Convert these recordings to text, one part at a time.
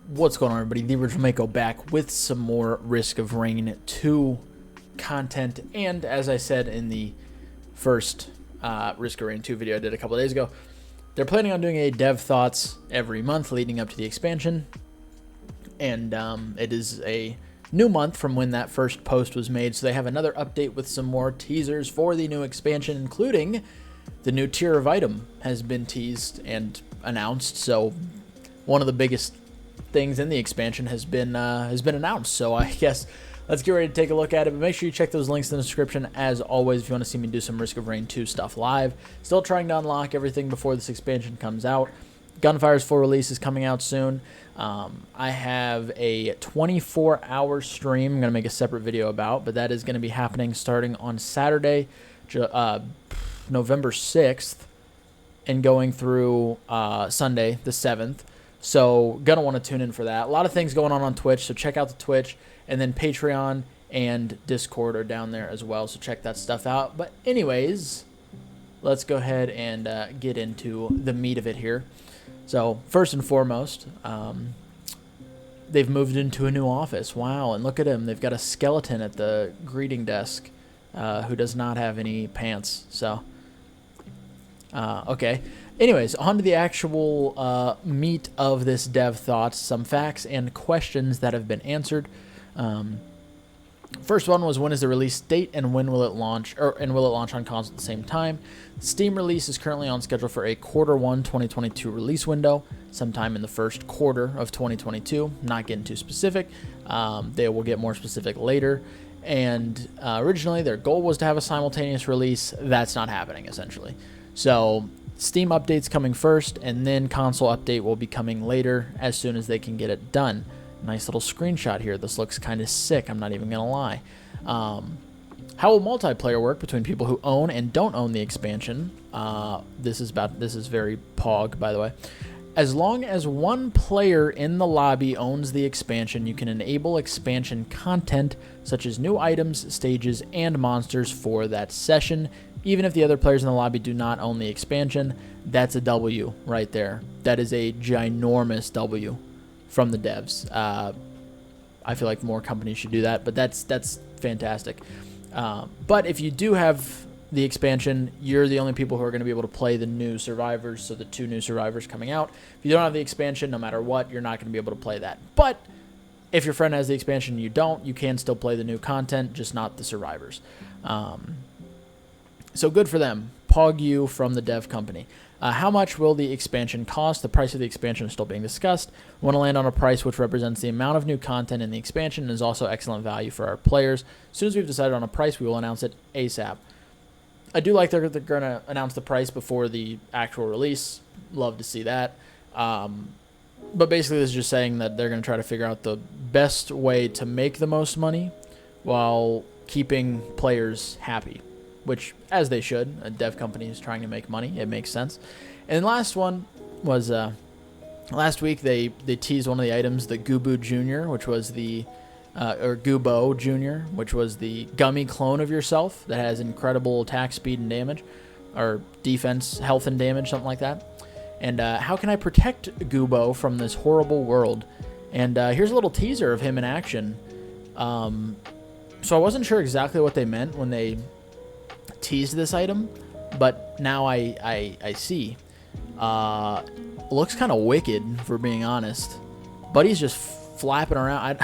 What's going on, everybody? The Original Mako back with some more Risk of Rain 2 content. And as I said in the first Risk of Rain 2 video I did a couple of days ago, they're planning on doing a dev thoughts every month leading up to the expansion. And it is a new month from when that first post was made. So they have another update with some more teasers for the new expansion, including the new tier of item has been teased and announced. So one of the biggest things in the expansion has been announced. So I guess let's get ready to take a look at it. But make sure you check those links in the description as always if you want to see me do some Risk of Rain 2 stuff live. Still trying to unlock everything before this expansion comes out. Gunfire's full release is coming out soon. I have a 24-hour stream I'm going to make a separate video about, but that is going to be happening starting on Saturday, November 6th, and going through Sunday, the 7th. So, gonna want to tune in for that. A lot of things going on Twitch, so check out the Twitch. And then Patreon and Discord are down there as well, so check that stuff out. But anyways, let's go ahead and get into the meat of it here. So, first and foremost, they've moved into a new office. Wow, and look at him. They've got a skeleton at the greeting desk who does not have any pants. So, okay. Anyways, on to the actual meat of this dev thoughts, some facts and questions that have been answered. First one was, when is the release date and when will it launch, and will it launch on console at the same time? Steam release is currently on schedule for a Q1 2022 release window, sometime in the first quarter of 2022. Not getting too specific. They will get more specific later. And originally their goal was to have a simultaneous release. That's not happening, essentially. So Steam update's coming first, and then console update will be coming later as soon as they can get it done. Nice little screenshot here. This looks kind of sick, I'm not even gonna lie. How will multiplayer work between people who own and don't own the expansion? This is very Pog, by the way. As long as one player in the lobby owns the expansion, you can enable expansion content such as new items, stages, and monsters for that session. Even if the other players in the lobby do not own the expansion, that's a W right there. That is a ginormous W from the devs. I feel like more companies should do that, but that's fantastic. But if you do have the expansion, you're the only people who are going to be able to play the new survivors, so the 2 new survivors coming out. If you don't have the expansion, no matter what, you're not going to be able to play that. But if your friend has the expansion and you don't, you can still play the new content, just not the survivors. So good for them. Pog you from the dev company. How much will the expansion cost? The price of the expansion is still being discussed. We want to land on a price which represents the amount of new content in the expansion and is also excellent value for our players. As soon as we've decided on a price, we will announce it ASAP. I do like they're going to announce the price before the actual release. Love to see that. But basically, this is just saying that they're going to try to figure out the best way to make the most money while keeping players happy, which, as they should. A dev company is trying to make money. It makes sense. And the last one was last week they teased one of the items, the Gubo Jr., which was the Gubo Jr., which was the gummy clone of yourself that has incredible attack speed and damage, or defense, health and damage, something like that. And how can I protect Gubo from this horrible world? And here's a little teaser of him in action. So I wasn't sure exactly what they meant when they teased this item, but now I see. Looks kind of wicked, for being honest. Buddy's just flapping around.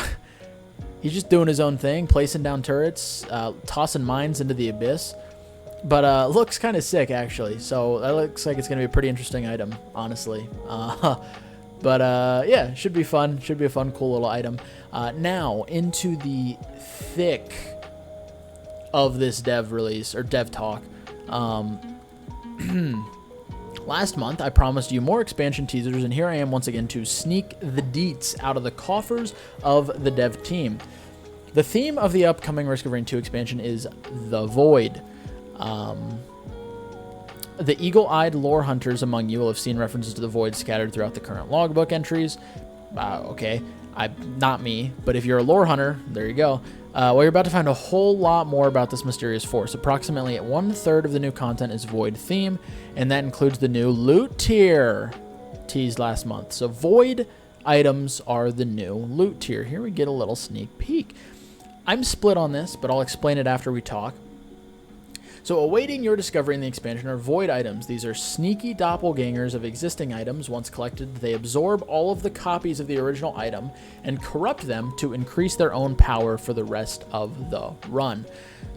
He's just doing his own thing, placing down turrets, tossing mines into the abyss. But looks kind of sick, actually. So that looks like it's going to be a pretty interesting item, honestly. But yeah, should be fun. Should be a fun, cool little item. Now, into the thick of this dev release, or dev talk. Last month, I promised you more expansion teasers, and here I am once again to sneak the deets out of the coffers of the dev team. The theme of the upcoming Risk of Rain 2 expansion is the Void. The eagle-eyed lore hunters among you will have seen references to the Void scattered throughout the current logbook entries. Okay, not me, but if you're a lore hunter, there you go. Well, you're about to find a whole lot more about this mysterious force. Approximately 1/3 of the new content is Void theme, and that includes the new loot tier teased last month. So Void items are the new loot tier. Here we get a little sneak peek. I'm split on this, but I'll explain it after we talk. So awaiting your discovery in the expansion are void items. These are sneaky doppelgangers of existing items. Once collected, they absorb all of the copies of the original item and corrupt them to increase their own power for the rest of the run.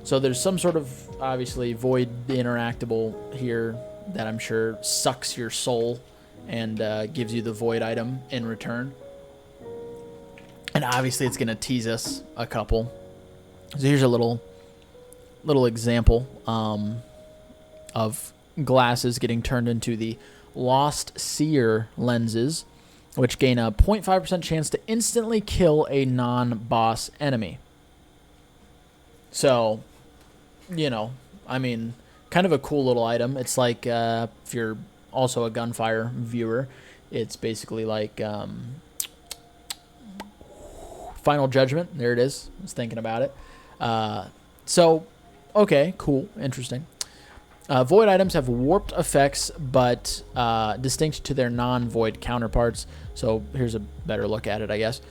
So there's some sort of, obviously, void interactable here that I'm sure sucks your soul and gives you the void item in return. And obviously it's going to tease us a couple. So here's a little example of glasses getting turned into the Lost Seer lenses, which gain a 0.5% chance to instantly kill a non-boss enemy. So, you know, I mean, kind of a cool little item. It's like, if you're also a Gunfire viewer, it's basically like Final Judgment. There it is. I was thinking about it. So, okay, cool, interesting. Void items have warped effects, but distinct to their non-void counterparts. So here's a better look at it, I guess.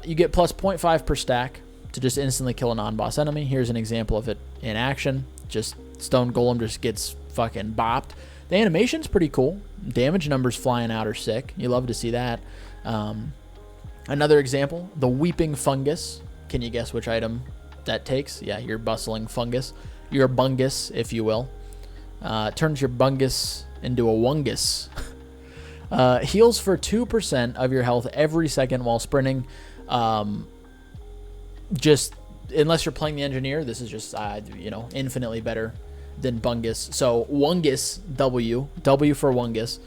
You get plus 0.5 per stack to just instantly kill a non-boss enemy. Here's an example of it in action. Just Stone Golem just gets fucking bopped. The animation's pretty cool. Damage numbers flying out are sick. You love to see that. Another example, the Weeping Fungus. Can you guess which item that takes? Yeah, your bustling fungus. Your bungus, if you will. Turns your bungus into a wungus. Heals for 2% of your health every second while sprinting. Just, unless you're playing the engineer, this is just, infinitely better than bungus. So, wungus, W for wungus.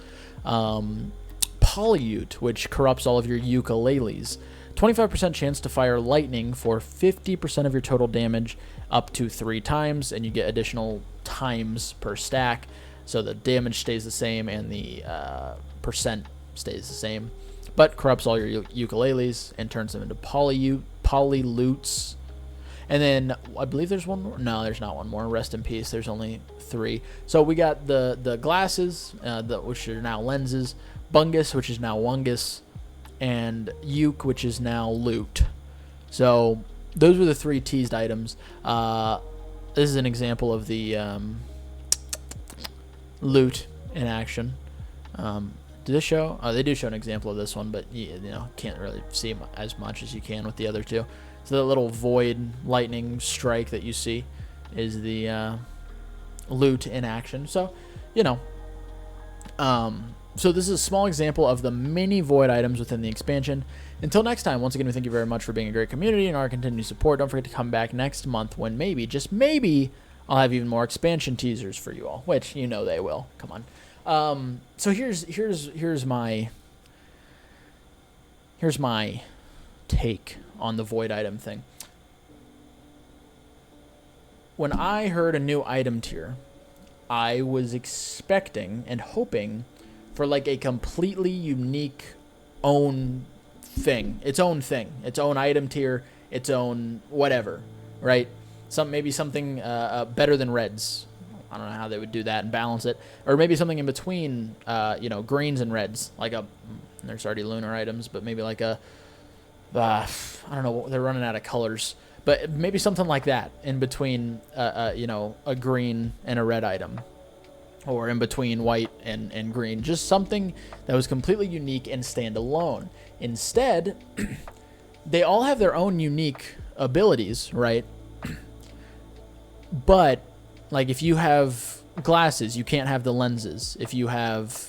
Polyute, which corrupts all of your ukuleles. 25% chance to fire lightning for 50% of your total damage up to 3 times, and you get additional times per stack. So the damage stays the same and the percent stays the same, but corrupts all your ukuleles and turns them into polylutes. And then I believe there's one more. No, there's not one more. Rest in peace. There's only 3. So we got the glasses, which are now lenses, bungus, which is now wungus, and uke, which is now loot. So those were the 3 teased items. This is an example of the loot in action. Do they show? Oh, they do show an example of this one, but can't really see as much as you can with the other 2. So the little void lightning strike that you see is the loot in action. So, so this is a small example of the many void items within the expansion. Until next time, once again, we thank you very much for being a great community and our continued support. Don't forget to come back next month when maybe, just maybe, I'll have even more expansion teasers for you all, which they will. Come on. So here's my take on the void item thing. When I heard a new item tier, I was expecting and hoping for like a completely unique its own thing, its own item tier, its own whatever, right? Maybe something better than reds. I don't know how they would do that and balance it, or maybe something in between, greens and reds, like there's already lunar items, but maybe like I don't know, they're running out of colors, but maybe something like that in between, a green and a red item. Or in between white and green. Just something that was completely unique and standalone. Instead, they all have their own unique abilities, right? But, like, if you have glasses, you can't have the lenses. If you have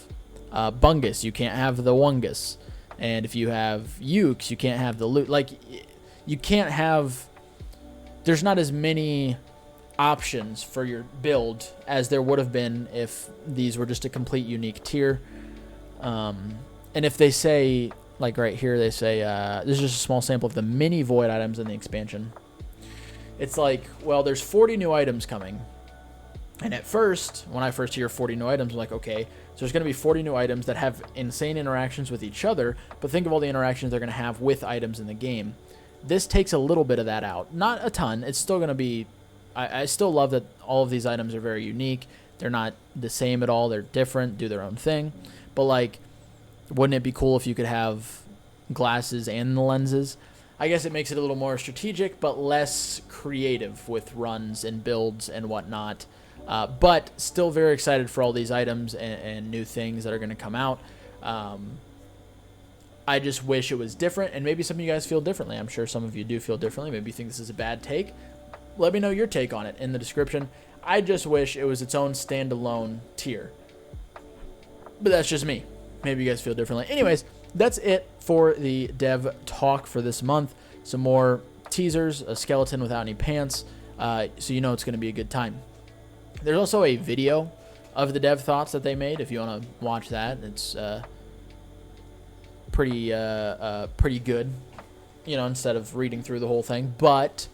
bungus, you can't have the wungus. And if you have ukes, you can't have the loot. Like, you can't have... There's not as many options for your build as there would have been if these were just a complete unique tier. And if they say, like right here, they say this is just a small sample of the many void items in the expansion. It's like, well, there's 40 new items coming, and at first, when I first hear 40 new items, I'm like, okay, so there's going to be 40 new items that have insane interactions with each other, but think of all the interactions they're going to have with items in the game. This takes a little bit of that out, not a ton. It's still going to be, I still love that all of these items are very unique. They're not the same at all. They're different, do their own thing. But, like, wouldn't it be cool if you could have glasses and the lenses. I guess it makes it a little more strategic, but less creative with runs and builds and whatnot. But still very excited for all these items and new things that are going to come out. I just wish it was different, and maybe some of you guys feel differently. I'm sure some of you do feel differently. Maybe you think this is a bad take. Let me know your take on it in the description. I just wish it was its own standalone tier. But that's just me. Maybe you guys feel differently. Anyways, that's it for the dev talk for this month. Some more teasers, a skeleton without any pants, so you know it's going to be a good time. There's also a video of the dev thoughts that they made. If you want to watch that, it's pretty good, you know, instead of reading through the whole thing. But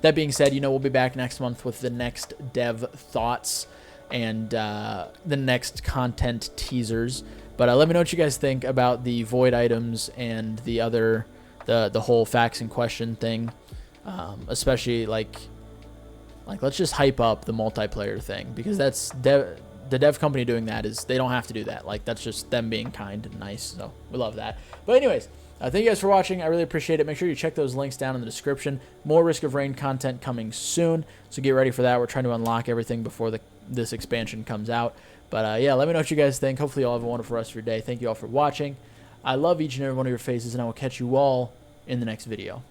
that being said, you know, we'll be back next month with the next dev thoughts and the next content teasers. But let me know what you guys think about the void items and the other, the whole facts and question thing, especially like let's just hype up the multiplayer thing, because that's the dev company doing that is they don't have to do that. Like, that's just them being kind and nice. So we love that. But anyways, thank you guys for watching. I really appreciate it. Make sure you check those links down in the description. More Risk of Rain content coming soon, so get ready for that. We're trying to unlock everything before this expansion comes out. But yeah, let me know what you guys think. Hopefully you all have a wonderful rest of your day. Thank you all for watching. I love each and every one of your faces, and I will catch you all in the next video.